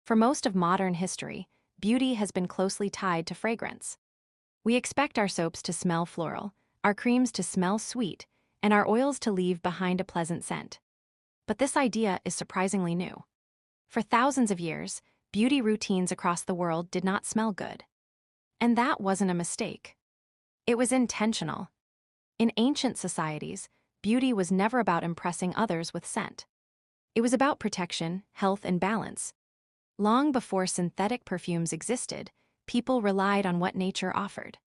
For most of modern history, beauty has been closely tied to fragrance. We expect our soaps to smell floral, our creams to smell sweet, and our oils to leave behind a pleasant scent. But this idea is surprisingly new. For thousands of years, beauty routines across the world did not smell good. And that wasn't a mistake. It was intentional. In ancient societies, beauty was never about impressing others with scent. It was about protection, health, and balance. Long before synthetic perfumes existed, people relied on what nature offered.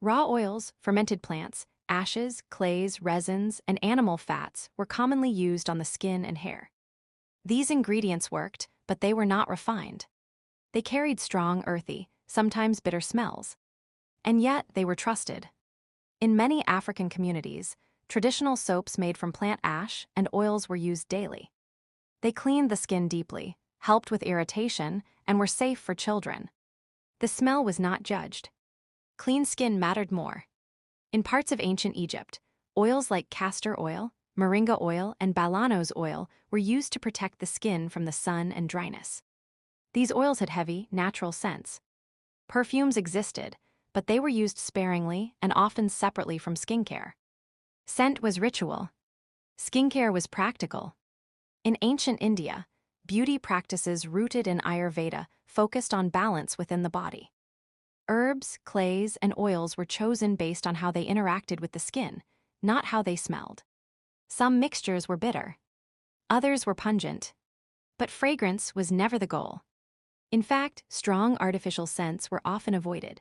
Raw oils, fermented plants, ashes, clays, resins, and animal fats were commonly used on the skin and hair. These ingredients worked, but they were not refined. They carried strong, earthy, sometimes bitter smells. And yet they were trusted. In many African communities, traditional soaps made from plant ash and oils were used daily. They cleaned the skin deeply, helped with irritation, and were safe for children. The smell was not judged. Clean skin mattered more. In parts of ancient Egypt, oils like castor oil, moringa oil, and balanos oil were used to protect the skin from the sun and dryness. These oils had heavy, natural scents. Perfumes existed, but they were used sparingly and often separately from skincare. Scent was ritual. Skincare was practical. In ancient India, beauty practices rooted in Ayurveda focused on balance within the body. Herbs, clays, and oils were chosen based on how they interacted with the skin, not how they smelled. Some mixtures were bitter. Others were pungent. But fragrance was never the goal. In fact, strong artificial scents were often avoided.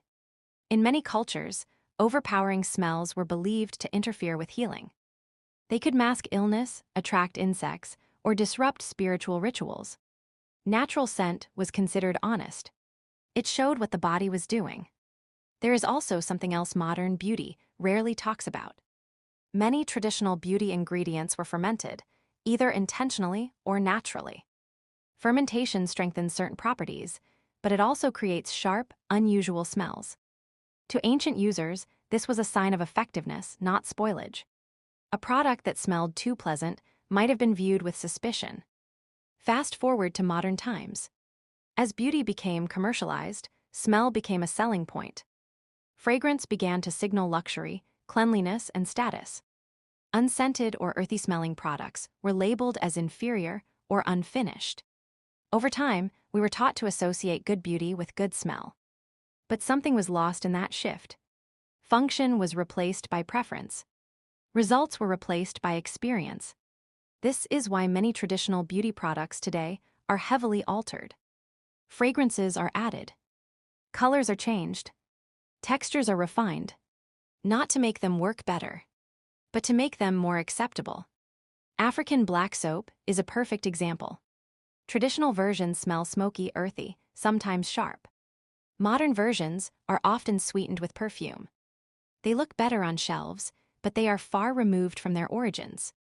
In many cultures, overpowering smells were believed to interfere with healing. They could mask illness, attract insects, or disrupt spiritual rituals. Natural scent was considered honest. It showed what the body was doing. There is also something else modern beauty rarely talks about. Many traditional beauty ingredients were fermented, either intentionally or naturally. Fermentation strengthens certain properties, but it also creates sharp, unusual smells. To ancient users, this was a sign of effectiveness, not spoilage. A product that smelled too pleasant might have been viewed with suspicion. Fast forward to modern times. As beauty became commercialized, smell became a selling point. Fragrance began to signal luxury, cleanliness, and status. Unscented or earthy-smelling products were labeled as inferior or unfinished. Over time, we were taught to associate good beauty with good smell. But something was lost in that shift. Function was replaced by preference. Results were replaced by experience. This is why many traditional beauty products today are heavily altered. Fragrances are added. Colors are changed. Textures are refined. Not to make them work better, but to make them more acceptable. African black soap is a perfect example. Traditional versions smell smoky, earthy, sometimes sharp. Modern versions are often sweetened with perfume. They look better on shelves, but they are far removed from their origins.